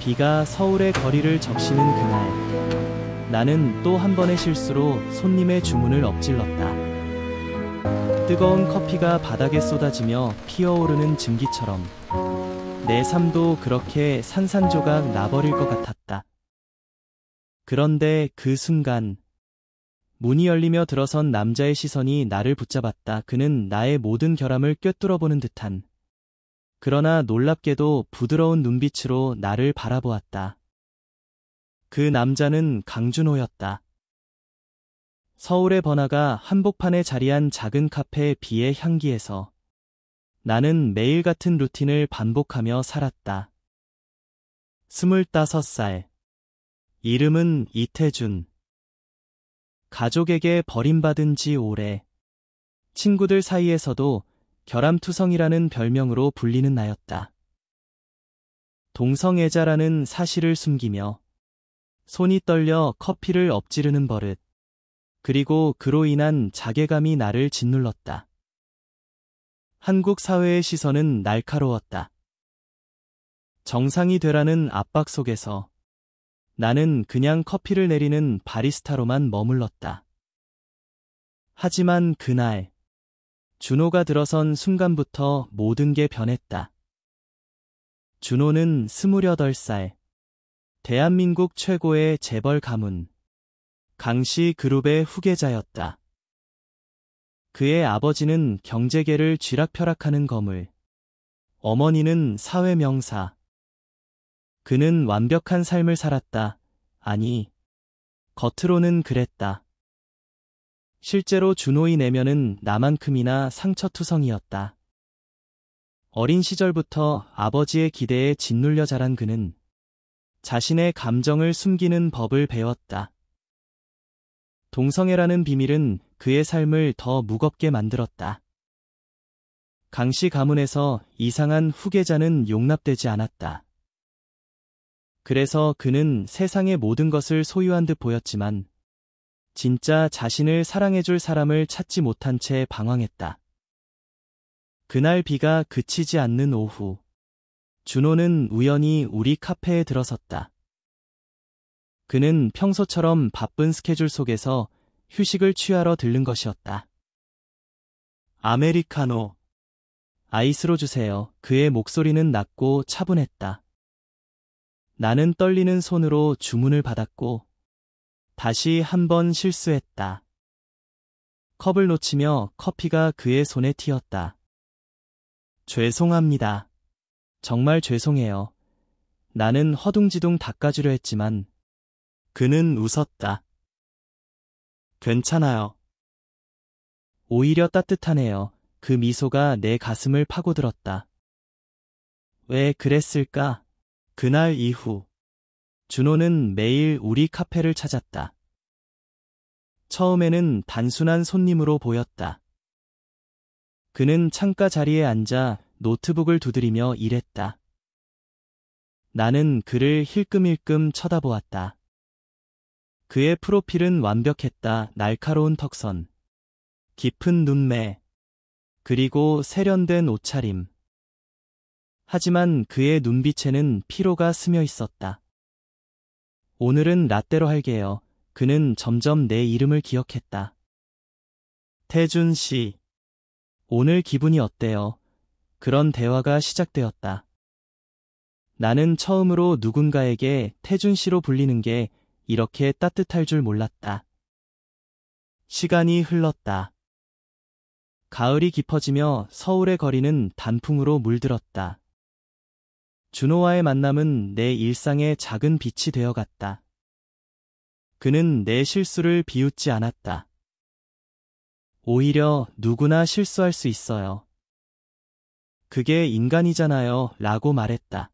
비가 서울의 거리를 적시는 그날, 나는 또 한 번의 실수로 손님의 주문을 엎질렀다. 뜨거운 커피가 바닥에 쏟아지며 피어오르는 증기처럼 내 삶도 그렇게 산산조각 나버릴 것 같았다. 그런데 그 순간 문이 열리며 들어선 남자의 시선이 나를 붙잡았다. 그는 나의 모든 결함을 꿰뚫어보는 듯한, 그러나 놀랍게도 부드러운 눈빛으로 나를 바라보았다. 그 남자는 강준호였다. 서울의 번화가 한복판에 자리한 작은 카페의 비의 향기에서 나는 매일 같은 루틴을 반복하며 살았다. 25살. 이름은 이태준. 가족에게 버림받은 지 오래. 친구들 사이에서도 결함투성이라는 별명으로 불리는 나였다. 동성애자라는 사실을 숨기며 손이 떨려 커피를 엎지르는 버릇, 그리고 그로 인한 자괴감이 나를 짓눌렀다. 한국 사회의 시선은 날카로웠다. 정상이 되라는 압박 속에서 나는 그냥 커피를 내리는 바리스타로만 머물렀다. 하지만 그날, 준호가 들어선 순간부터 모든 게 변했다. 준호는 28살, 대한민국 최고의 재벌 가문, 강씨 그룹의 후계자였다. 그의 아버지는 경제계를 쥐락펴락하는 거물, 어머니는 사회 명사. 그는 완벽한 삶을 살았다. 아니, 겉으로는 그랬다. 실제로 준호의 내면은 나만큼이나 상처투성이었다. 어린 시절부터 아버지의 기대에 짓눌려 자란 그는 자신의 감정을 숨기는 법을 배웠다. 동성애라는 비밀은 그의 삶을 더 무겁게 만들었다. 강씨 가문에서 이상한 후계자는 용납되지 않았다. 그래서 그는 세상의 모든 것을 소유한 듯 보였지만 진짜 자신을 사랑해줄 사람을 찾지 못한 채 방황했다. 그날 비가 그치지 않는 오후, 준호는 우연히 우리 카페에 들어섰다. 그는 평소처럼 바쁜 스케줄 속에서 휴식을 취하러 들른 것이었다. 아메리카노. 아이스로 주세요. 그의 목소리는 낮고 차분했다. 나는 떨리는 손으로 주문을 받았고 다시 한 번 실수했다. 컵을 놓치며 커피가 그의 손에 튀었다. 죄송합니다. 정말 죄송해요. 나는 허둥지둥 닦아주려 했지만 그는 웃었다. 괜찮아요. 오히려 따뜻하네요. 그 미소가 내 가슴을 파고들었다. 왜 그랬을까? 그날 이후 준호는 매일 우리 카페를 찾았다. 처음에는 단순한 손님으로 보였다. 그는 창가 자리에 앉아 노트북을 두드리며 일했다. 나는 그를 힐끔힐끔 쳐다보았다. 그의 프로필은 완벽했다. 날카로운 턱선, 깊은 눈매, 그리고 세련된 옷차림. 하지만 그의 눈빛에는 피로가 스며 있었다. 오늘은 라떼로 할게요. 그는 점점 내 이름을 기억했다. 태준 씨, 오늘 기분이 어때요? 그런 대화가 시작되었다. 나는 처음으로 누군가에게 태준 씨로 불리는 게 이렇게 따뜻할 줄 몰랐다. 시간이 흘렀다. 가을이 깊어지며 서울의 거리는 단풍으로 물들었다. 준호와의 만남은 내 일상의 작은 빛이 되어갔다. 그는 내 실수를 비웃지 않았다. 오히려 누구나 실수할 수 있어요. 그게 인간이잖아요. 라고 말했다.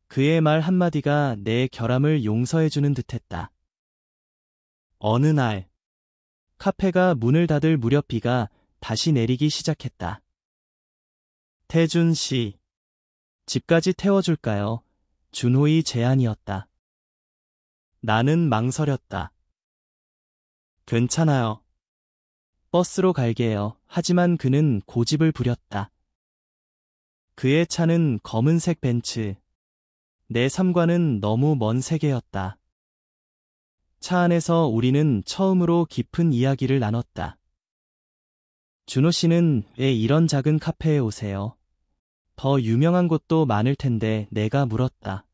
그의 말 한마디가 내 결함을 용서해주는 듯했다. 어느 날, 카페가 문을 닫을 무렵 비가 다시 내리기 시작했다. 태준 씨, 집까지 태워줄까요? 준호의 제안이었다. 나는 망설였다. 괜찮아요. 버스로 갈게요. 하지만 그는 고집을 부렸다. 그의 차는 검은색 벤츠, 내 삶과는 너무 먼 세계였다. 차 안에서 우리는 처음으로 깊은 이야기를 나눴다. 준호 씨는 왜 이런 작은 카페에 오세요? 더 유명한 곳도 많을 텐데 내가 물었다.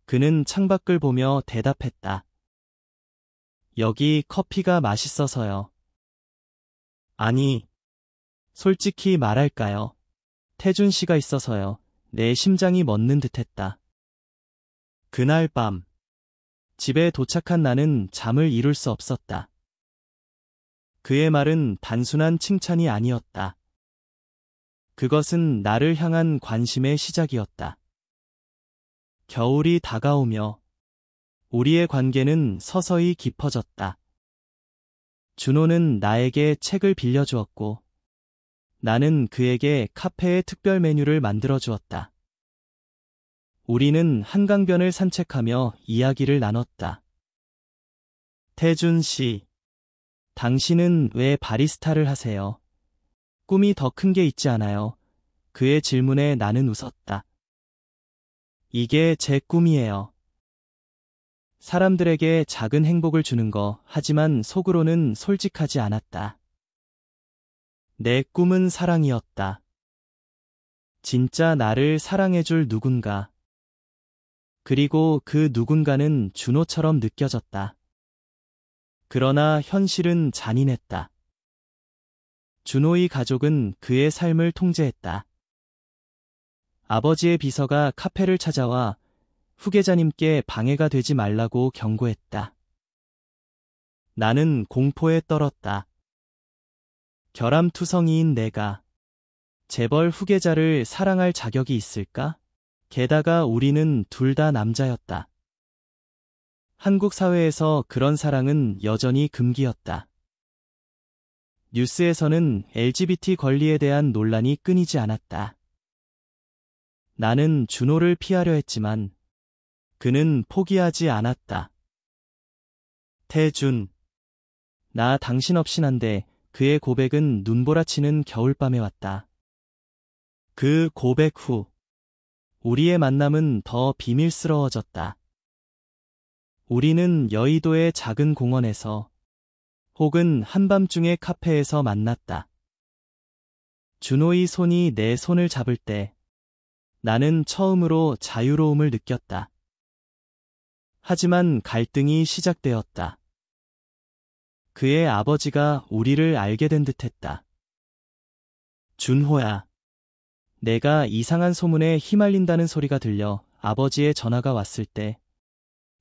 그는 창밖을 보며 대답했다. 여기 커피가 맛있어서요. 아니, 솔직히 말할까요? 태준 씨가 있어서요. 내 심장이 멎는 듯했다. 그날 밤, 집에 도착한 나는 잠을 이룰 수 없었다. 그의 말은 단순한 칭찬이 아니었다. 그것은 나를 향한 관심의 시작이었다. 겨울이 다가오며 우리의 관계는 서서히 깊어졌다. 준호는 나에게 책을 빌려주었고 나는 그에게 카페의 특별 메뉴를 만들어 주었다. 우리는 한강변을 산책하며 이야기를 나눴다. 태준 씨, 당신은 왜 바리스타를 하세요? 꿈이 더 큰 게 있지 않아요? 그의 질문에 나는 웃었다. 이게 제 꿈이에요. 사람들에게 작은 행복을 주는 거, 하지만 속으로는 솔직하지 않았다. 내 꿈은 사랑이었다. 진짜 나를 사랑해줄 누군가. 그리고 그 누군가는 준호처럼 느껴졌다. 그러나 현실은 잔인했다. 준호의 가족은 그의 삶을 통제했다. 아버지의 비서가 카페를 찾아와 후계자님께 방해가 되지 말라고 경고했다. 나는 공포에 떨었다. 결함투성이인 내가 재벌 후계자를 사랑할 자격이 있을까? 게다가 우리는 둘 다 남자였다. 한국 사회에서 그런 사랑은 여전히 금기였다. 뉴스에서는 LGBT 권리에 대한 논란이 끊이지 않았다. 나는 준호를 피하려 했지만 그는 포기하지 않았다. 태준, 나 당신 없인 한데 그의 고백은 눈보라치는 겨울밤에 왔다. 그 고백 후 우리의 만남은 더 비밀스러워졌다. 우리는 여의도의 작은 공원에서 혹은 한밤중의 카페에서 만났다. 준호의 손이 내 손을 잡을 때 나는 처음으로 자유로움을 느꼈다. 하지만 갈등이 시작되었다. 그의 아버지가 우리를 알게 된 듯했다. 준호야. 내가 이상한 소문에 휘말린다는 소리가 들려 아버지의 전화가 왔을 때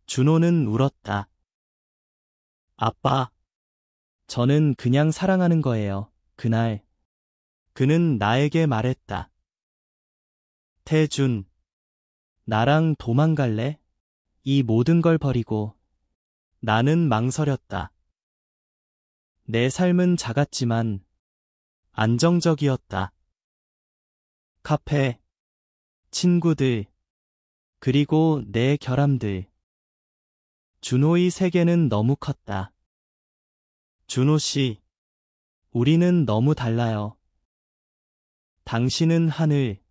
준호는 울었다. 아빠, 저는 그냥 사랑하는 거예요. 그날 그는 나에게 말했다. 태준, 나랑 도망갈래? 이 모든 걸 버리고. 나는 망설였다. 내 삶은 작았지만 안정적이었다. 카페, 친구들, 그리고 내 결함들. 준호의 세계는 너무 컸다. 준호 씨, 우리는 너무 달라요. 당신은 하늘,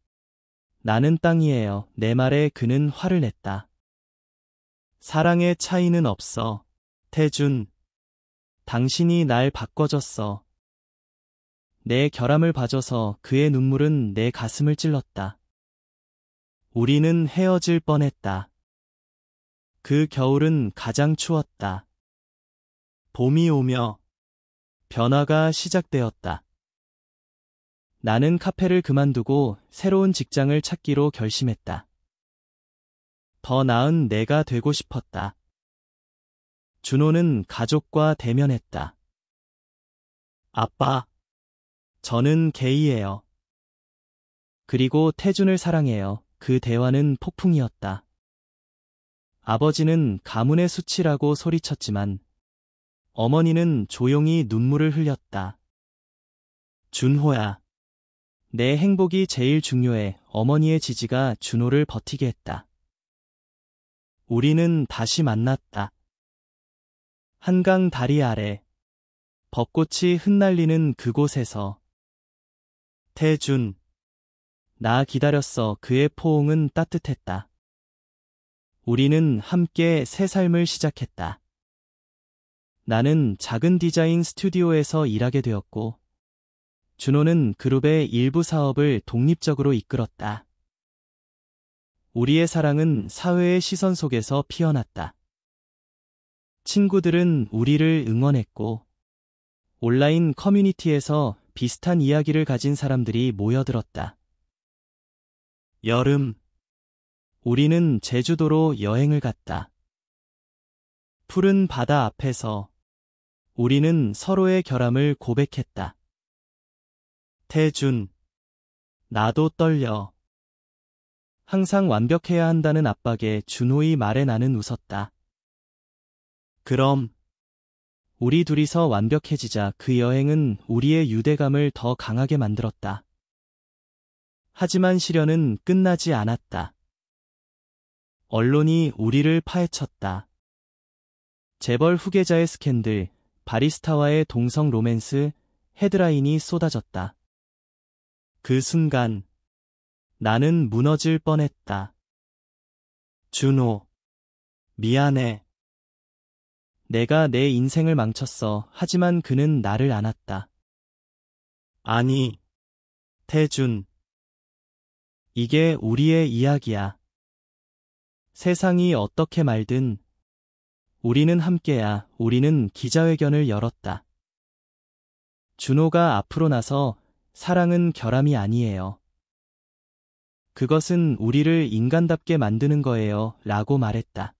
나는 땅이에요. 내 말에 그는 화를 냈다. 사랑의 차이는 없어. 태준, 당신이 날 바꿔줬어. 내 결함을 봐줘서 그의 눈물은 내 가슴을 찔렀다. 우리는 헤어질 뻔했다. 그 겨울은 가장 추웠다. 봄이 오며 변화가 시작되었다. 나는 카페를 그만두고 새로운 직장을 찾기로 결심했다. 더 나은 내가 되고 싶었다. 준호는 가족과 대면했다. 아빠, 저는 게이예요. 그리고 태준을 사랑해요. 그 대화는 폭풍이었다. 아버지는 가문의 수치라고 소리쳤지만 어머니는 조용히 눈물을 흘렸다. 준호야. 내 행복이 제일 중요해. 어머니의 지지가 준호를 버티게 했다. 우리는 다시 만났다. 한강 다리 아래, 벚꽃이 흩날리는 그곳에서. 태준, 나 기다렸어. 그의 포옹은 따뜻했다. 우리는 함께 새 삶을 시작했다. 나는 작은 디자인 스튜디오에서 일하게 되었고, 준호는 그룹의 일부 사업을 독립적으로 이끌었다. 우리의 사랑은 사회의 시선 속에서 피어났다. 친구들은 우리를 응원했고, 온라인 커뮤니티에서 비슷한 이야기를 가진 사람들이 모여들었다. 여름, 우리는 제주도로 여행을 갔다. 푸른 바다 앞에서 우리는 서로의 결함을 고백했다. 태준, 나도 떨려. 항상 완벽해야 한다는 압박에 준호의 말에 나는 웃었다. 그럼 우리 둘이서 완벽해지자. 그 여행은 우리의 유대감을 더 강하게 만들었다. 하지만 시련은 끝나지 않았다. 언론이 우리를 파헤쳤다. 재벌 후계자의 스캔들, 바리스타와의 동성 로맨스, 헤드라인이 쏟아졌다. 그 순간 나는 무너질 뻔했다. 준호, 미안해. 내가 내 인생을 망쳤어. 하지만 그는 나를 안았다. 아니, 태준. 이게 우리의 이야기야. 세상이 어떻게 말든 우리는 함께야. 우리는 기자회견을 열었다. 준호가 앞으로 나서 사랑은 결함이 아니에요. 그것은 우리를 인간답게 만드는 거예요. 라고 말했다.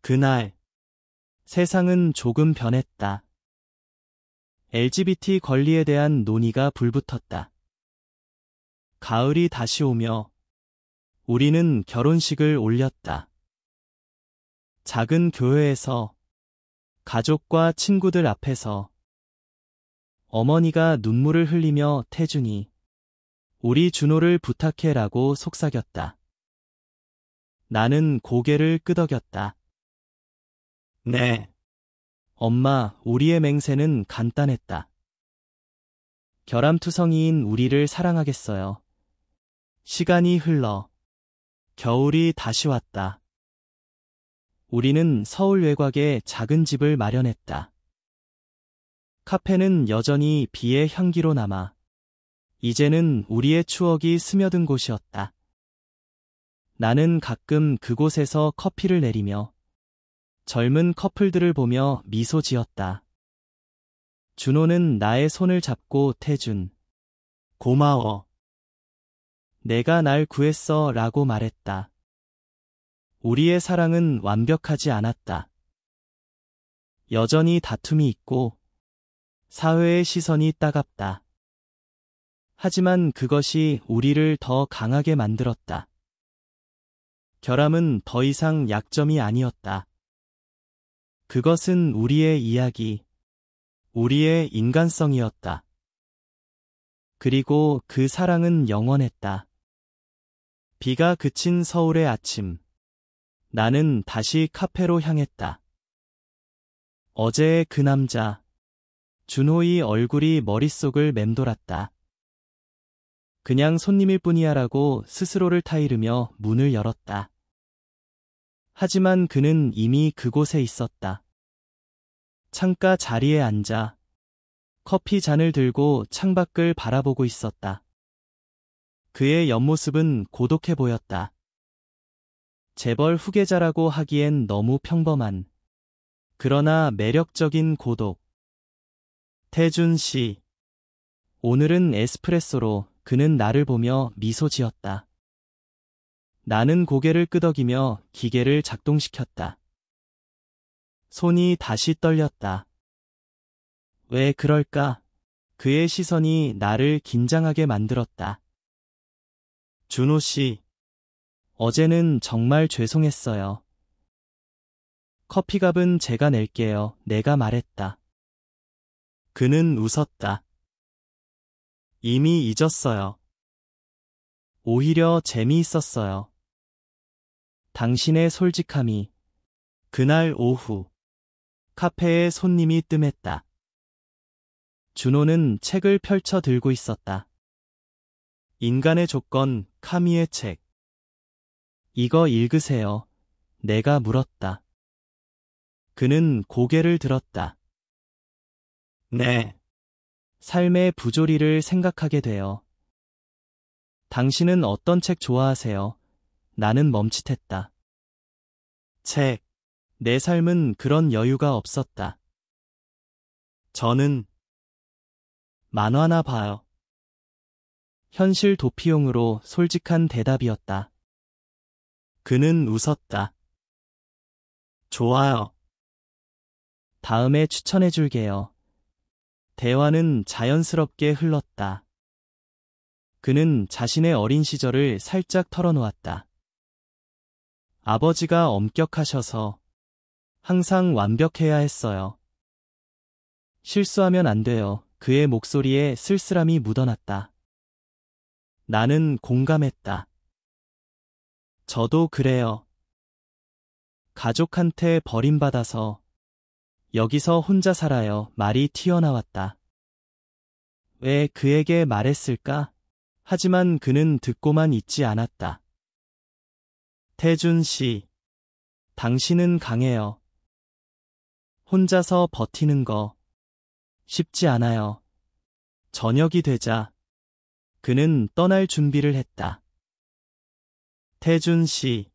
그날 세상은 조금 변했다. LGBT 권리에 대한 논의가 불붙었다. 가을이 다시 오며 우리는 결혼식을 올렸다. 작은 교회에서, 가족과 친구들 앞에서 어머니가 눈물을 흘리며 태준이 우리 준호를 부탁해라고 속삭였다. 나는 고개를 끄덕였다. 네. 엄마, 우리의 맹세는 간단했다. 결함투성이인 우리를 사랑하겠어요. 시간이 흘러 겨울이 다시 왔다. 우리는 서울 외곽에 작은 집을 마련했다. 카페는 여전히 비의 향기로 남아 이제는 우리의 추억이 스며든 곳이었다. 나는 가끔 그곳에서 커피를 내리며 젊은 커플들을 보며 미소 지었다. 준호는 나의 손을 잡고 태준, 고마워. 내가 날 구했어 라고 말했다. 우리의 사랑은 완벽하지 않았다. 여전히 다툼이 있고 사회의 시선이 따갑다. 하지만 그것이 우리를 더 강하게 만들었다. 결함은 더 이상 약점이 아니었다. 그것은 우리의 이야기, 우리의 인간성이었다. 그리고 그 사랑은 영원했다. 비가 그친 서울의 아침, 나는 다시 카페로 향했다. 어제의 그 남자, 준호의 얼굴이 머릿속을 맴돌았다. 그냥 손님일 뿐이야라고 스스로를 타이르며 문을 열었다. 하지만 그는 이미 그곳에 있었다. 창가 자리에 앉아 커피 잔을 들고 창밖을 바라보고 있었다. 그의 옆모습은 고독해 보였다. 재벌 후계자라고 하기엔 너무 평범한, 그러나 매력적인 고독. 태준 씨. 오늘은 에스프레소로. 그는 나를 보며 미소 지었다. 나는 고개를 끄덕이며 기계를 작동시켰다. 손이 다시 떨렸다. 왜 그럴까? 그의 시선이 나를 긴장하게 만들었다. 준호 씨, 어제는 정말 죄송했어요. 커피값은 제가 낼게요. 내가 말했다. 그는 웃었다. 이미 잊었어요. 오히려 재미있었어요. 당신의 솔직함이. 그날 오후 카페에 손님이 뜸했다. 준호는 책을 펼쳐 들고 있었다. 인간의 조건, 카미의 책. 이거 읽으세요. 내가 물었다. 그는 고개를 들었다. 네. 삶의 부조리를 생각하게 돼요. 당신은 어떤 책 좋아하세요? 나는 멈칫했다. 책. 내 삶은 그런 여유가 없었다. 저는 만화나 봐요. 현실 도피용으로 솔직한 대답이었다. 그는 웃었다. 좋아요. 다음에 추천해 줄게요. 대화는 자연스럽게 흘렀다. 그는 자신의 어린 시절을 살짝 털어놓았다. 아버지가 엄격하셔서 항상 완벽해야 했어요. 실수하면 안 돼요. 그의 목소리에 쓸쓸함이 묻어났다. 나는 공감했다. 저도 그래요. 가족한테 버림받아서 여기서 혼자 살아요. 말이 튀어나왔다. 왜 그에게 말했을까? 하지만 그는 듣고만 있지 않았다. 태준 씨, 당신은 강해요. 혼자서 버티는 거 쉽지 않아요. 저녁이 되자 그는 떠날 준비를 했다. 태준 씨,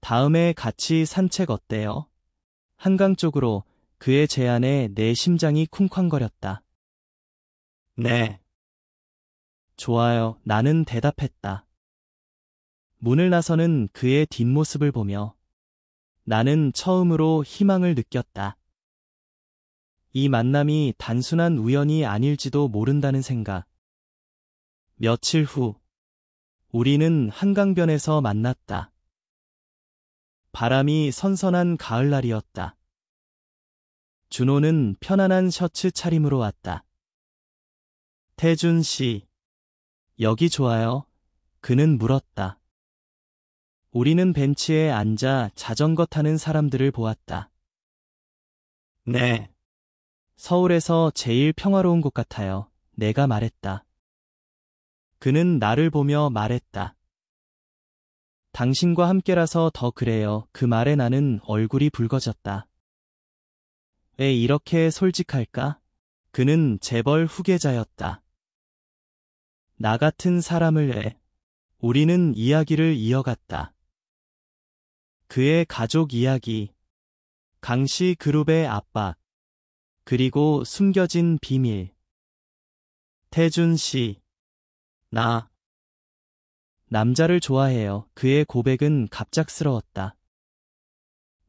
다음에 같이 산책 어때요? 한강 쪽으로. 그의 제안에 내 심장이 쿵쾅거렸다. 네. 좋아요. 나는 대답했다. 문을 나서는 그의 뒷모습을 보며 나는 처음으로 희망을 느꼈다. 이 만남이 단순한 우연이 아닐지도 모른다는 생각. 며칠 후, 우리는 한강변에서 만났다. 바람이 선선한 가을날이었다. 준호는 편안한 셔츠 차림으로 왔다. 태준 씨, 여기 좋아요? 그는 물었다. 우리는 벤치에 앉아 자전거 타는 사람들을 보았다. 네. 서울에서 제일 평화로운 곳 같아요. 내가 말했다. 그는 나를 보며 말했다. 당신과 함께라서 더 그래요. 그 말에 나는 얼굴이 붉어졌다. 왜 이렇게 솔직할까? 그는 재벌 후계자였다. 나 같은 사람을 왜? 우리는 이야기를 이어갔다. 그의 가족 이야기, 강씨 그룹의 압박, 그리고 숨겨진 비밀. 태준 씨, 나, 남자를 좋아해요. 그의 고백은 갑작스러웠다.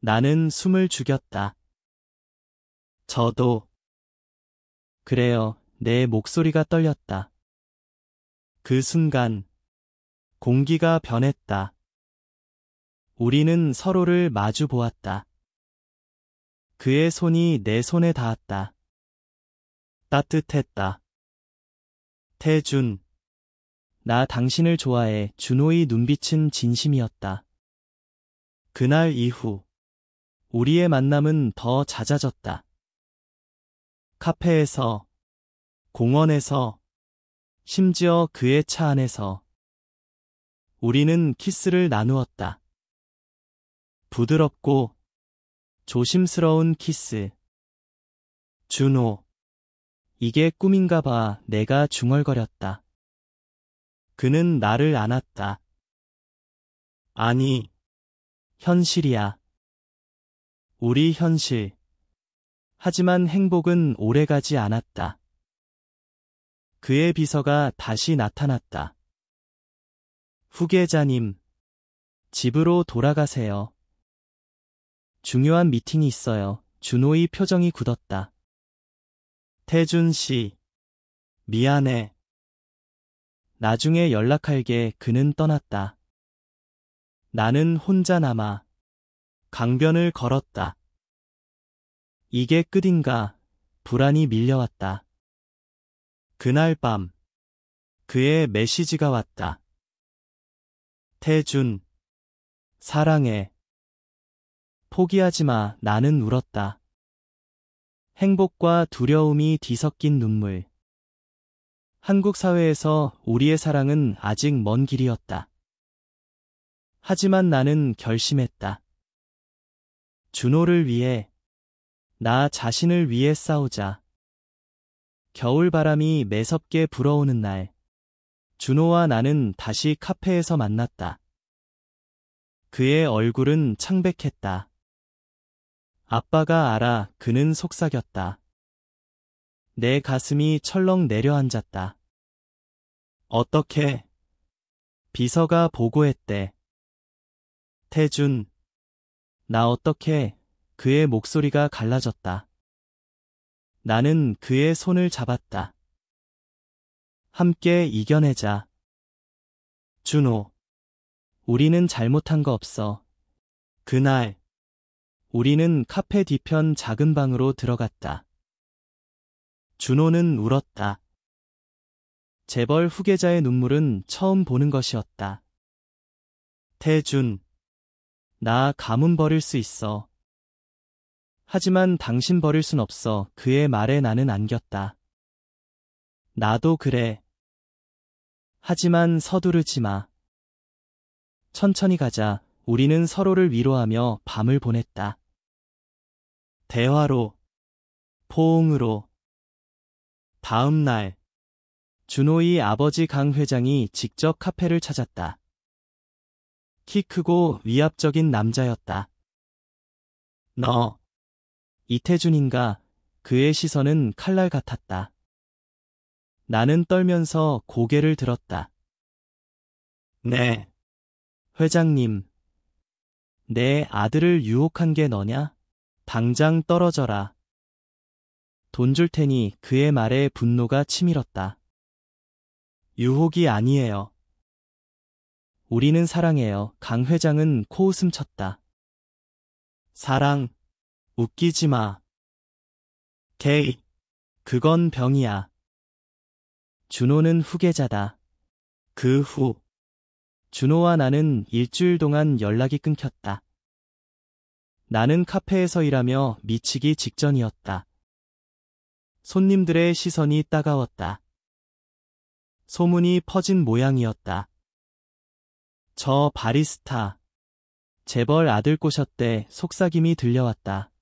나는 숨을 죽였다. 저도, 그래요. 내 목소리가 떨렸다. 그 순간, 공기가 변했다. 우리는 서로를 마주 보았다. 그의 손이 내 손에 닿았다. 따뜻했다. 태준, 나 당신을 좋아해. 준호의 눈빛은 진심이었다. 그날 이후, 우리의 만남은 더 잦아졌다. 카페에서, 공원에서, 심지어 그의 차 안에서 우리는 키스를 나누었다. 부드럽고 조심스러운 키스. 준호, 이게 꿈인가 봐. 내가 중얼거렸다. 그는 나를 안았다. 아니, 현실이야. 우리 현실. 하지만 행복은 오래가지 않았다. 그의 비서가 다시 나타났다. 후계자님, 집으로 돌아가세요. 중요한 미팅이 있어요. 준호의 표정이 굳었다. 태준 씨, 미안해. 나중에 연락할게. 그는 떠났다. 나는 혼자 남아 강변을 걸었다. 이게 끝인가? 불안이 밀려왔다. 그날 밤, 그의 메시지가 왔다. 태준, 사랑해. 포기하지 마. 나는 울었다. 행복과 두려움이 뒤섞인 눈물. 한국 사회에서 우리의 사랑은 아직 먼 길이었다. 하지만 나는 결심했다. 준호를 위해, 나 자신을 위해 싸우자. 겨울바람이 매섭게 불어오는 날, 준호와 나는 다시 카페에서 만났다. 그의 얼굴은 창백했다. 아빠가 알아 그는 속삭였다. 내 가슴이 철렁 내려앉았다. 어떻게? 비서가 보고했대. 태준, 나 어떻게? 그의 목소리가 갈라졌다. 나는 그의 손을 잡았다. 함께 이겨내자. 준호, 우리는 잘못한 거 없어. 그날, 우리는 카페 뒤편 작은 방으로 들어갔다. 준호는 울었다. 재벌 후계자의 눈물은 처음 보는 것이었다. 태준, 나 가문 버릴 수 있어. 하지만 당신 버릴 순 없어. 그의 말에 나는 안겼다. 나도 그래. 하지만 서두르지 마. 천천히 가자. 우리는 서로를 위로하며 밤을 보냈다. 대화로, 포옹으로. 다음 날, 준호의 아버지 강 회장이 직접 카페를 찾았다. 키 크고 위압적인 남자였다. 너, 이태준인가? 그의 시선은 칼날 같았다. 나는 떨면서 고개를 들었다. 네. 회장님, 내 아들을 유혹한 게 너냐? 당장 떨어져라. 돈 줄 테니. 그의 말에 분노가 치밀었다. 유혹이 아니에요. 우리는 사랑해요. 강 회장은 코웃음 쳤다. 사랑, 웃기지 마. 게이, 그건 병이야. 준호는 후계자다. 그 후, 준호와 나는 일주일 동안 연락이 끊겼다. 나는 카페에서 일하며 미치기 직전이었다. 손님들의 시선이 따가웠다. 소문이 퍼진 모양이었다. 저 바리스타, 재벌 아들 꼬셨대. 속삭임이 들려왔다.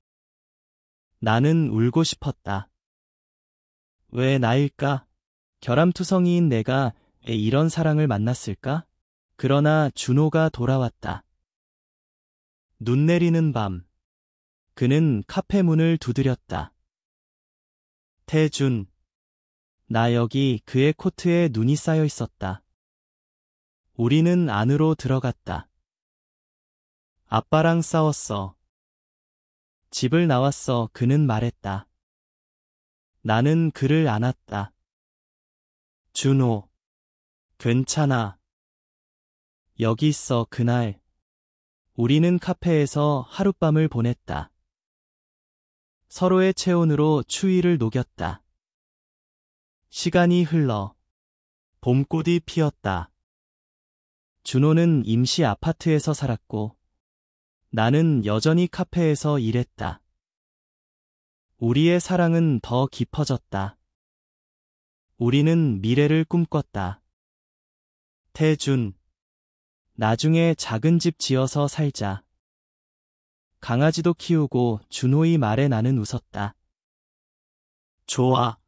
나는 울고 싶었다. 왜 나일까? 결함투성이인 내가 왜 이런 사랑을 만났을까? 그러나 준호가 돌아왔다. 눈 내리는 밤, 그는 카페 문을 두드렸다. 태준, 나 여기. 그의 코트에 눈이 쌓여 있었다. 우리는 안으로 들어갔다. 아빠랑 싸웠어. 집을 나왔어. 그는 말했다. 나는 그를 안았다. 준호, 괜찮아. 여기 있어. 그날, 우리는 카페에서 하룻밤을 보냈다. 서로의 체온으로 추위를 녹였다. 시간이 흘러 봄꽃이 피었다. 준호는 임시 아파트에서 살았고, 나는 여전히 카페에서 일했다. 우리의 사랑은 더 깊어졌다. 우리는 미래를 꿈꿨다. 태준, 나중에 작은 집 지어서 살자. 강아지도 키우고. 준호의 말에 나는 웃었다. 좋아.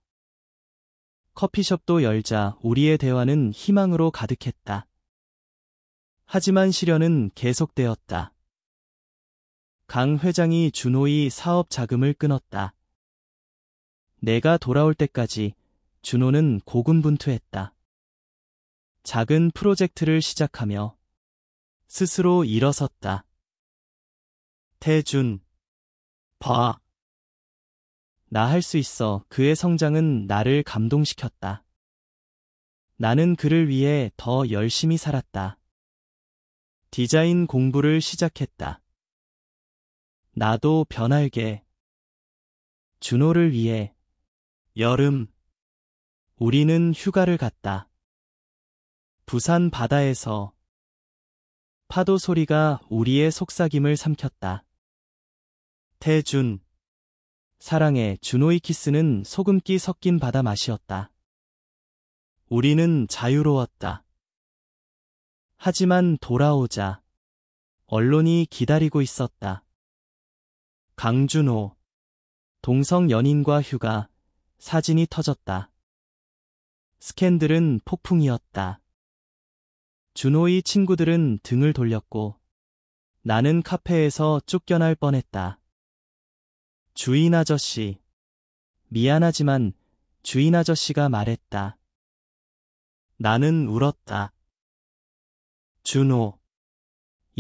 커피숍도 열자. 우리의 대화는 희망으로 가득했다. 하지만 시련은 계속되었다. 강 회장이 준호의 사업 자금을 끊었다. 내가 돌아올 때까지 준호는 고군분투했다. 작은 프로젝트를 시작하며 스스로 일어섰다. 태준, 봐. 나 할 수 있어. 그의 성장은 나를 감동시켰다. 나는 그를 위해 더 열심히 살았다. 디자인 공부를 시작했다. 나도 변할게. 준호를 위해. 여름, 우리는 휴가를 갔다. 부산 바다에서 파도 소리가 우리의 속삭임을 삼켰다. 태준, 사랑해. 준호의 키스는 소금기 섞인 바다 맛이었다. 우리는 자유로웠다. 하지만 돌아오자. 언론이 기다리고 있었다. 강준호. 동성 연인과 휴가. 사진이 터졌다. 스캔들은 폭풍이었다. 준호의 친구들은 등을 돌렸고 나는 카페에서 쫓겨날 뻔했다. 주인 아저씨. 미안하지만 주인 아저씨가 말했다. 나는 울었다. 준호.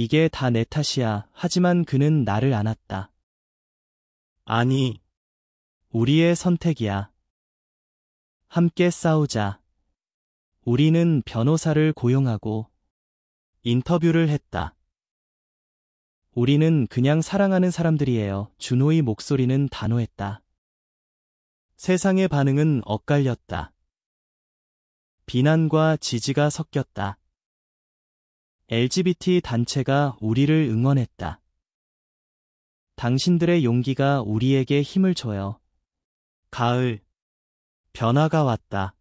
이게 다 내 탓이야. 하지만 그는 나를 안았다. 아니, 우리의 선택이야. 함께 싸우자. 우리는 변호사를 고용하고 인터뷰를 했다. 우리는 그냥 사랑하는 사람들이에요. 준호의 목소리는 단호했다. 세상의 반응은 엇갈렸다. 비난과 지지가 섞였다. LGBT 단체가 우리를 응원했다. 당신들의 용기가 우리에게 힘을 줘요. 가을. 변화가 왔다.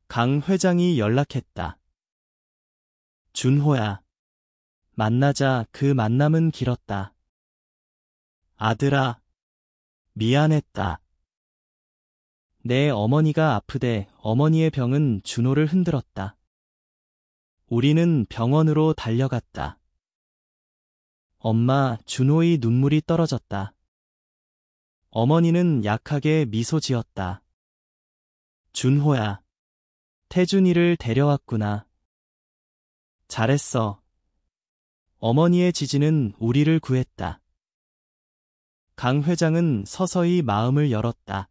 강 회장이 연락했다. 준호야. 만나자. 그 만남은 길었다. 아들아. 미안했다. 내 어머니가 아프대. 어머니의 병은 준호를 흔들었다. 우리는 병원으로 달려갔다. 엄마, 준호의 눈물이 떨어졌다. 어머니는 약하게 미소 지었다. 준호야. 태준이를 데려왔구나. 잘했어. 어머니의 지지는 우리를 구했다. 강 회장은 서서히 마음을 열었다.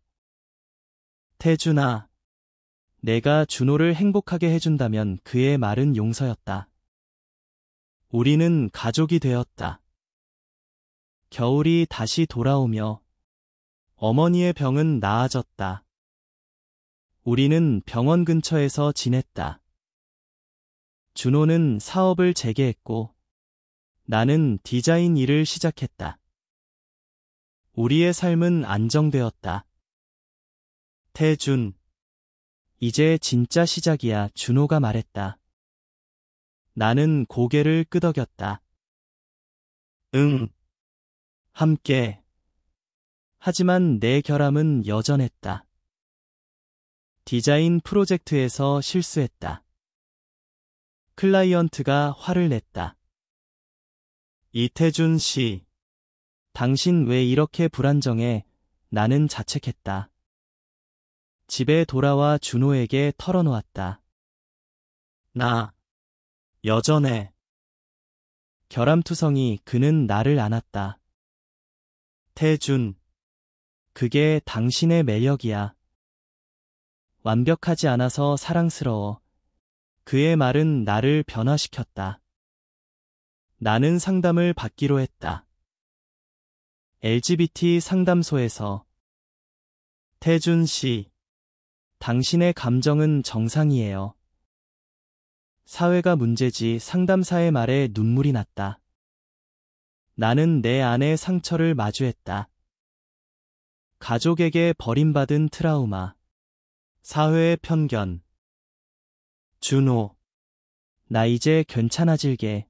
태준아. 내가 준호를 행복하게 해준다면 그의 말은 용서였다. 우리는 가족이 되었다. 겨울이 다시 돌아오며 어머니의 병은 나아졌다. 우리는 병원 근처에서 지냈다. 준호는 사업을 재개했고 나는 디자인 일을 시작했다. 우리의 삶은 안정되었다. 태준. 이제 진짜 시작이야. 준호가 말했다. 나는 고개를 끄덕였다. 응. 함께. 하지만 내 결함은 여전했다. 디자인 프로젝트에서 실수했다. 클라이언트가 화를 냈다. 이태준 씨. 당신 왜 이렇게 불안정해? 나는 자책했다. 집에 돌아와 준호에게 털어놓았다. 나 여전해. 결함투성이. 그는 나를 안았다. 태준. 그게 당신의 매력이야. 완벽하지 않아서 사랑스러워. 그의 말은 나를 변화시켰다. 나는 상담을 받기로 했다. LGBT 상담소에서. 태준 씨. 당신의 감정은 정상이에요. 사회가 문제지. 상담사의 말에 눈물이 났다. 나는 내 안의 상처를 마주했다. 가족에게 버림받은 트라우마. 사회의 편견. 준호. 나 이제 괜찮아질게.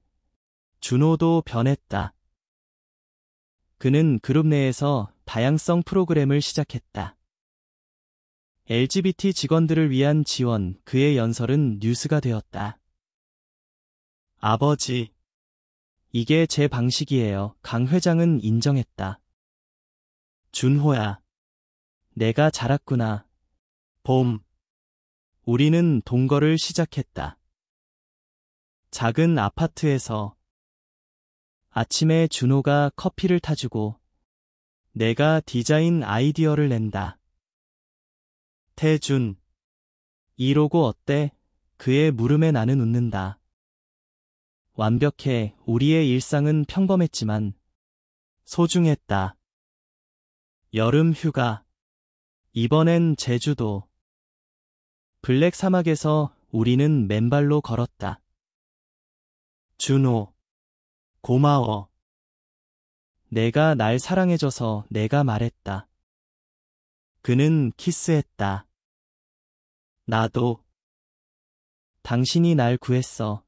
준호도 변했다. 그는 그룹 내에서 다양성 프로그램을 시작했다. LGBT 직원들을 위한 지원. 그의 연설은 뉴스가 되었다. 아버지. 이게 제 방식이에요. 강 회장은 인정했다. 준호야. 내가 자랐구나. 봄. 우리는 동거를 시작했다. 작은 아파트에서. 아침에 준호가 커피를 타주고 내가 디자인 아이디어를 낸다. 태준. 이 로고 어때? 그의 물음에 나는 웃는다. 완벽해. 우리의 일상은 평범했지만 소중했다. 여름 휴가. 이번엔 제주도. 블랙 사막에서 우리는 맨발로 걸었다. 준호. 고마워. 내가 날 사랑해줘서. 내가 말했다. 그는 키스했다. 나도. 당신이 날 구했어.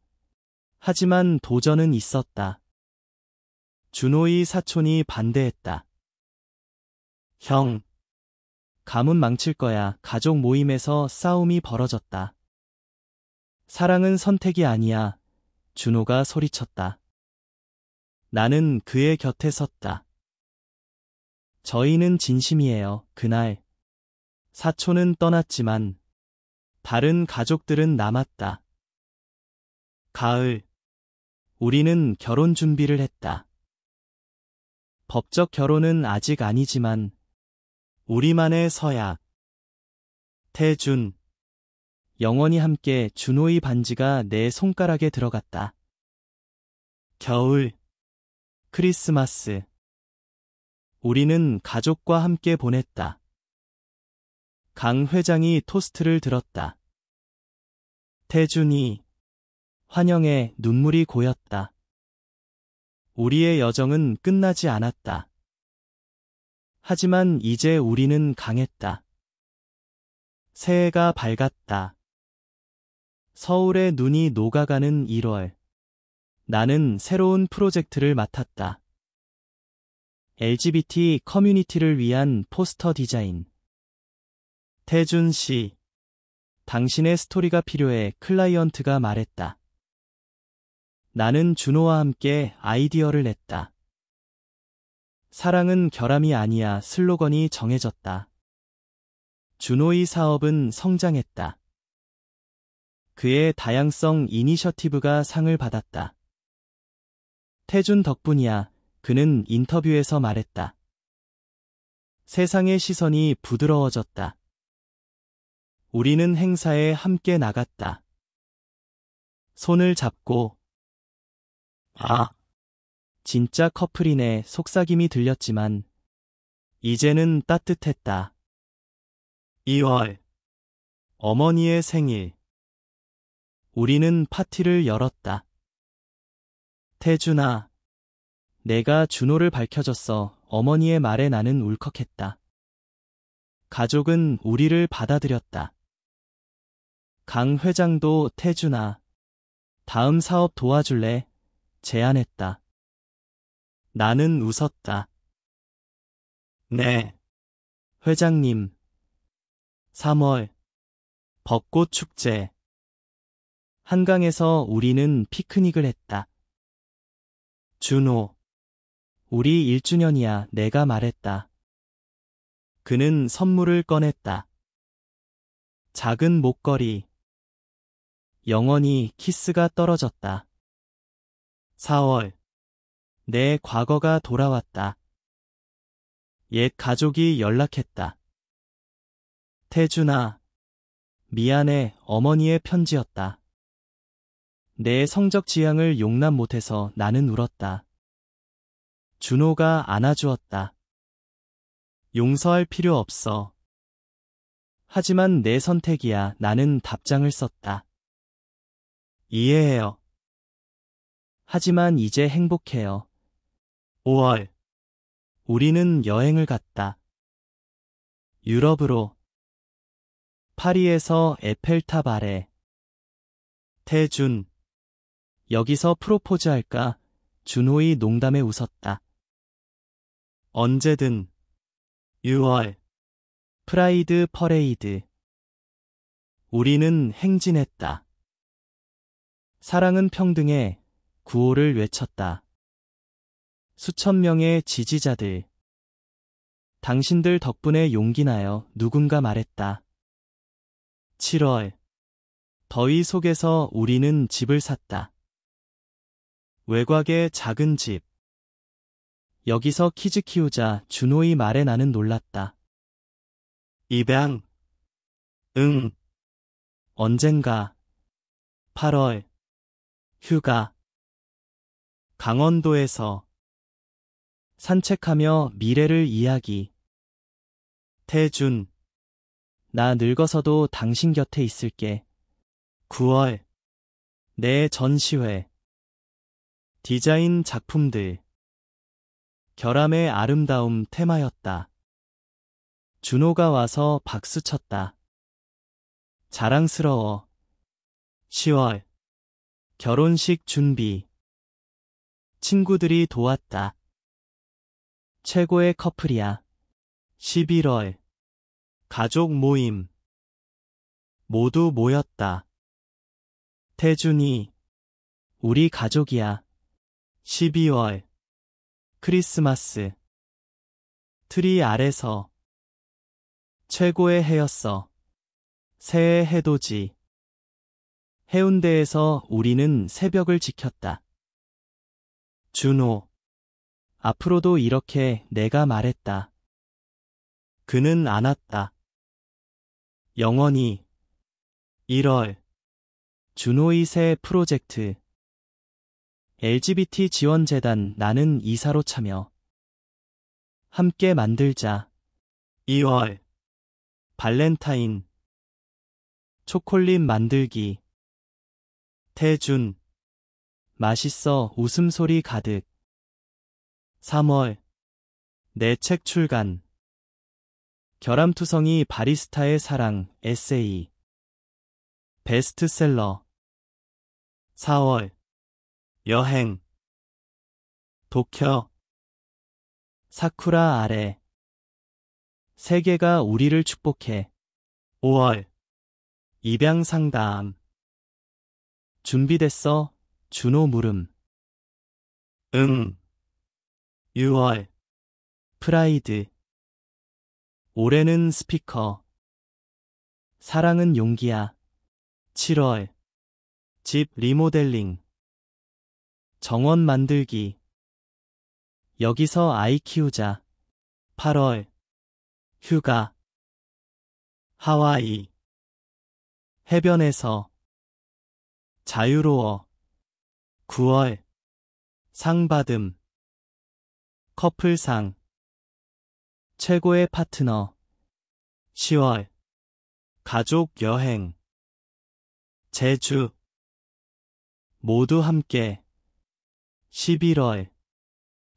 하지만 도전은 있었다. 준호의 사촌이 반대했다. 형, 가문 망칠 거야. 가족 모임에서 싸움이 벌어졌다. 사랑은 선택이 아니야. 준호가 소리쳤다. 나는 그의 곁에 섰다. 저희는 진심이에요. 그날 사촌은 떠났지만 다른 가족들은 남았다. 가을, 우리는 결혼 준비를 했다. 법적 결혼은 아직 아니지만 우리만의 서약. 태준, 영원히 함께. 준호의 반지가 내 손가락에 들어갔다. 겨울, 크리스마스. 우리는 가족과 함께 보냈다. 강 회장이 토스트를 들었다. 태준이 환영에 눈물이 고였다. 우리의 여정은 끝나지 않았다. 하지만 이제 우리는 강했다. 새해가 밝았다. 서울의 눈이 녹아가는 1월. 나는 새로운 프로젝트를 맡았다. LGBT 커뮤니티를 위한 포스터 디자인. 태준 씨, 당신의 스토리가 필요해. 클라이언트가 말했다. 나는 준호와 함께 아이디어를 냈다. 사랑은 결함이 아니야. 슬로건이 정해졌다. 준호의 사업은 성장했다. 그의 다양성 이니셔티브가 상을 받았다. 태준 덕분이야. 그는 인터뷰에서 말했다. 세상의 시선이 부드러워졌다. 우리는 행사에 함께 나갔다. 손을 잡고 진짜 커플이네. 속삭임이 들렸지만 이제는 따뜻했다. 2월, 어머니의 생일. 우리는 파티를 열었다. 태준아, 내가 준호를 밝혀줬어. 어머니의 말에 나는 울컥했다. 가족은 우리를 받아들였다. 강 회장도 태준아, 다음 사업 도와줄래? 제안했다. 나는 웃었다. 네, 회장님. 3월, 벚꽃 축제. 한강에서 우리는 피크닉을 했다. 준호, 우리 1주년이야. 내가 말했다. 그는 선물을 꺼냈다. 작은 목걸이. 영원히 키스가 떨어졌다. 4월, 내 과거가 돌아왔다. 옛 가족이 연락했다. 태준아, 미안해. 어머니의 편지였다. 내 성적 지향을 용납 못해서. 나는 울었다. 준호가 안아주었다. 용서할 필요 없어. 하지만 내 선택이야. 나는 답장을 썼다. 이해해요. 하지만 이제 행복해요. 5월, 우리는 여행을 갔다. 유럽으로. 파리에서 에펠탑 아래. 태준, 여기서 프로포즈할까? 준호의 농담에 웃었다. 언제든. 6월, 프라이드 퍼레이드. 우리는 행진했다. 사랑은 평등해. 구호를 외쳤다. 수천 명의 지지자들. 당신들 덕분에 용기 나요. 누군가 말했다. 7월, 더위 속에서 우리는 집을 샀다. 외곽의 작은 집. 여기서 키즈 키우자. 준호의 말에 나는 놀랐다. 입양. 응. 언젠가. 8월. 휴가. 강원도에서. 산책하며 미래를 이야기. 태준. 나 늙어서도 당신 곁에 있을게. 9월. 내 전시회. 디자인 작품들. 결함의 아름다움 테마였다. 준호가 와서 박수쳤다. 자랑스러워. 10월. 결혼식 준비. 친구들이 도왔다. 최고의 커플이야. 11월. 가족 모임. 모두 모였다. 태준이. 우리 가족이야. 12월. 크리스마스. 트리 아래서. 최고의 해였어. 새해 해돋이. 해운대에서 우리는 새벽을 지켰다. 준호. 앞으로도 이렇게 내가 말했다. 그는 안았다. 영원히. 1월. 준호의 새 프로젝트. LGBT 지원재단 나는 이사로 참여. 함께 만들자. 2월. 발렌타인. 초콜릿 만들기. 태준. 맛있어 웃음소리 가득. 3월. 내 책 출간. 결함투성이 바리스타의 사랑 에세이. 베스트셀러. 4월. 여행. 도쿄. 사쿠라 아래. 세계가 우리를 축복해. 5월. 입양 상담. 준비됐어? 준호 물음. 응. 6월. 프라이드. 올해는 스피커. 사랑은 용기야. 7월. 집 리모델링. 정원 만들기. 여기서 아이 키우자. 8월. 휴가. 하와이. 해변에서. 자유로워. 9월. 상 받음. 커플상. 최고의 파트너. 10월. 가족 여행. 제주. 모두 함께. 11월.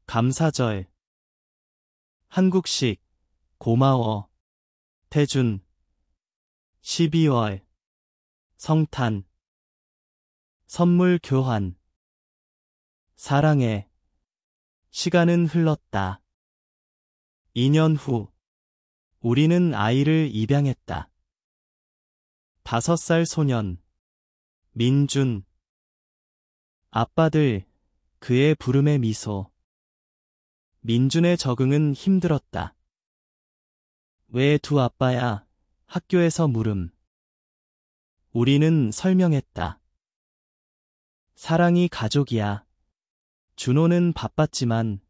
감사절. 한국식. 고마워. 태준. 12월. 성탄. 선물 교환. 사랑해. 시간은 흘렀다. 2년 후. 우리는 아이를 입양했다. 5살 소년. 민준. 아빠들. 그의 부름에 미소. 민준의 적응은 힘들었다. 왜 두 아빠야? 학교에서 물음. 우리는 설명했다. 사랑이 가족이야. 준호는 바빴지만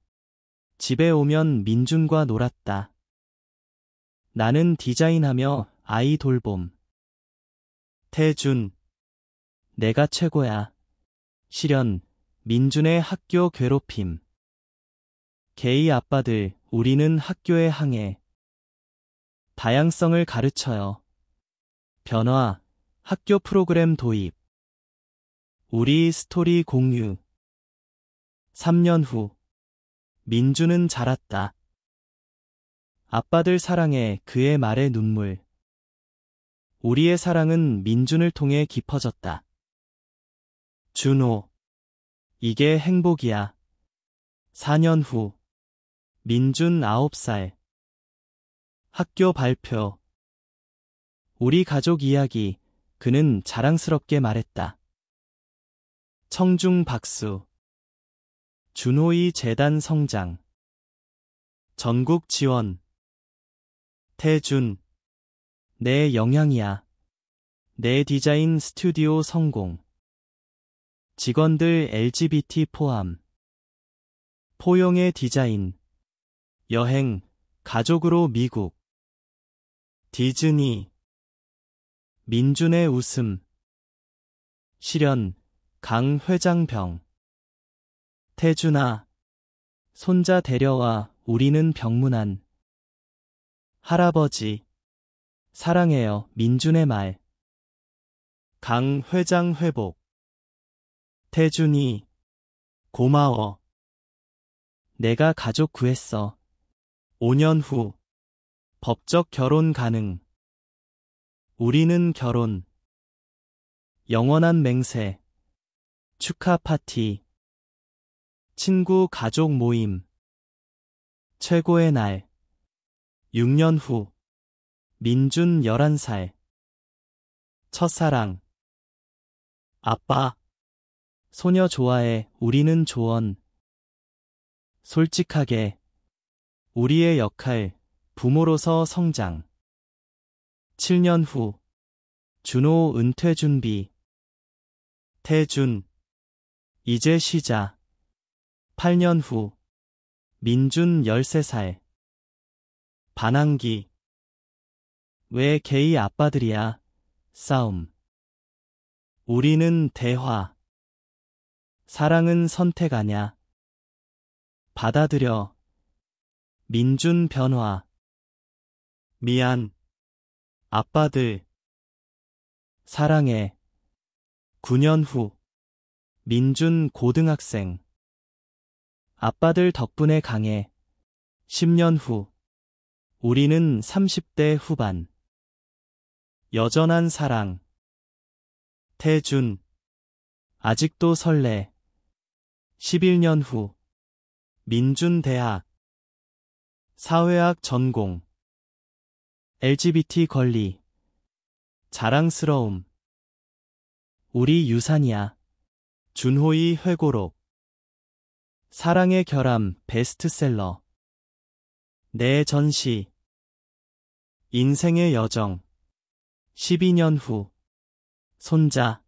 집에 오면 민준과 놀았다. 나는 디자인하며 아이 돌봄. 태준. 내가 최고야. 실현. 민준의 학교 괴롭힘. 게이 아빠들, 우리는 학교에 항해. 다양성을 가르쳐요. 변화. 학교 프로그램 도입. 우리 스토리 공유. 3년 후. 민준은 자랐다. 아빠들 사랑해 그의 말에 눈물. 우리의 사랑은 민준을 통해 깊어졌다. 준호. 이게 행복이야. 4년 후. 민준 9살. 학교 발표. 우리 가족 이야기. 그는 자랑스럽게 말했다. 청중 박수. 준호의 재단 성장. 전국 지원. 태준. 내 영향이야. 내 디자인 스튜디오 성공. 직원들 LGBT 포함. 포용의 디자인. 여행. 가족으로 미국. 디즈니. 민준의 웃음. 실현. 강 회장병. 태준아. 손자 데려와. 우리는 병문안. 할아버지. 사랑해요. 민준의 말. 강 회장 회복. 태준이. 고마워. 내가 가족 구했어. 5년 후. 법적 결혼 가능. 우리는 결혼. 영원한 맹세. 축하 파티, 친구 가족 모임, 최고의 날, 6년 후, 민준 11살, 첫사랑, 아빠, 소녀 좋아해, 우리는 조언, 솔직하게, 우리의 역할, 부모로서 성장, 7년 후, 준호 은퇴 준비, 태준, 이제 쉬자, 8년 후, 민준 13살, 반항기, 왜 게이 아빠들이야, 싸움, 우리는 대화, 사랑은 선택 아냐, 받아들여, 민준 변화, 미안, 아빠들, 사랑해, 9년 후, 민준 고등학생, 아빠들 덕분에 강해, 10년 후, 우리는 30대 후반, 여전한 사랑, 태준, 아직도 설레, 11년 후, 민준 대학, 사회학 전공, LGBT 권리, 자랑스러움, 우리 유산이야, 준호의 회고록, 사랑의 결함 베스트셀러, 내 전시, 인생의 여정, 12년 후, 손자,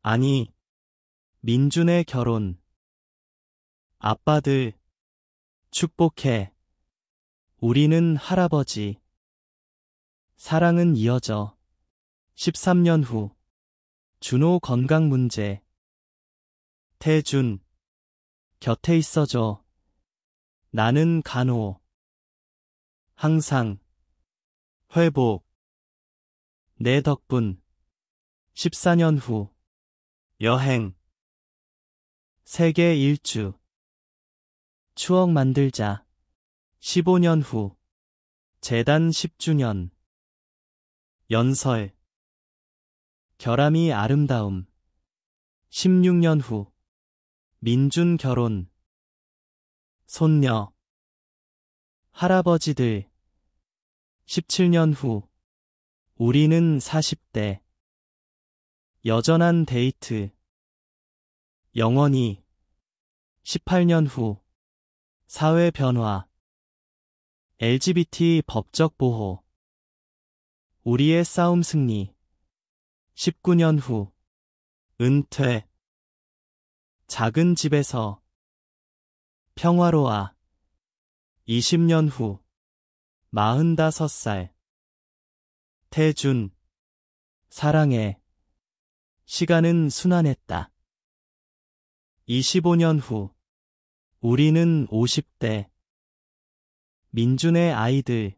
아니, 민준의 결혼, 아빠들, 축복해, 우리는 할아버지, 사랑은 이어져, 13년 후, 준호 건강 문제, 태준, 곁에 있어줘, 나는 간호, 항상, 회복, 내 덕분, 14년 후, 여행, 세계 일주, 추억 만들자, 15년 후, 재단 10주년, 연설, 결함이 아름다움, 16년 후, 민준 결혼, 손녀, 할아버지들, 17년 후, 우리는 40대, 여전한 데이트, 영원히, 18년 후, 사회 변화, LGBT 법적 보호, 우리의 싸움 승리, 19년 후, 은퇴, 작은 집에서, 평화로워, 20년 후, 45살, 태준, 사랑해, 시간은 순환했다. 25년 후, 우리는 50대, 민준의 아이들,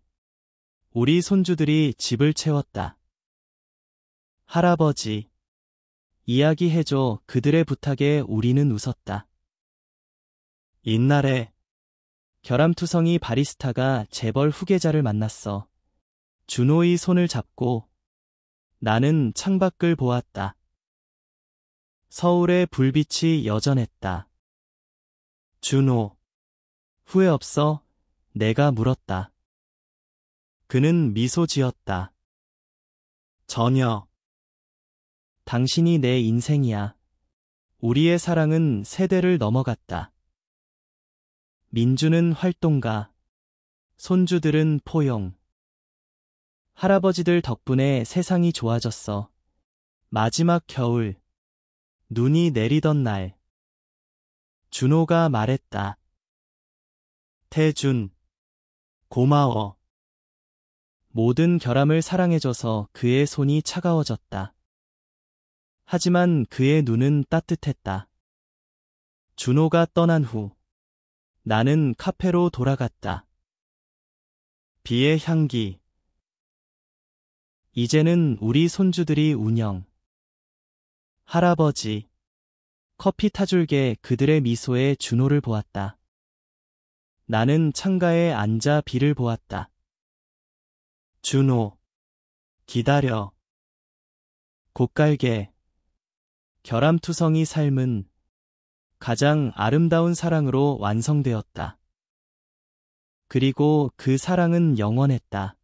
우리 손주들이 집을 채웠다. 할아버지, 이야기해줘. 그들의 부탁에 우리는 웃었다. 옛날에 결함투성이 바리스타가 재벌 후계자를 만났어. 준호의 손을 잡고 나는 창밖을 보았다. 서울의 불빛이 여전했다. 준호, 후회 없어? 내가 물었다. 그는 미소 지었다. 전혀. 당신이 내 인생이야. 우리의 사랑은 세대를 넘어갔다. 민주는 활동가, 손주들은 포용. 할아버지들 덕분에 세상이 좋아졌어. 마지막 겨울, 눈이 내리던 날, 준호가 말했다. 태준, 고마워. 모든 결함을 사랑해줘서 그의 손이 차가워졌다. 하지만 그의 눈은 따뜻했다. 준호가 떠난 후, 나는 카페로 돌아갔다. 비의 향기. 이제는 우리 손주들이 운영. 할아버지, 커피 타줄게. 그들의 미소에 준호를 보았다. 나는 창가에 앉아 비를 보았다. 준호, 기다려. 곡갈게. 결함투성이 삶은 가장 아름다운 사랑으로 완성되었다. 그리고 그 사랑은 영원했다.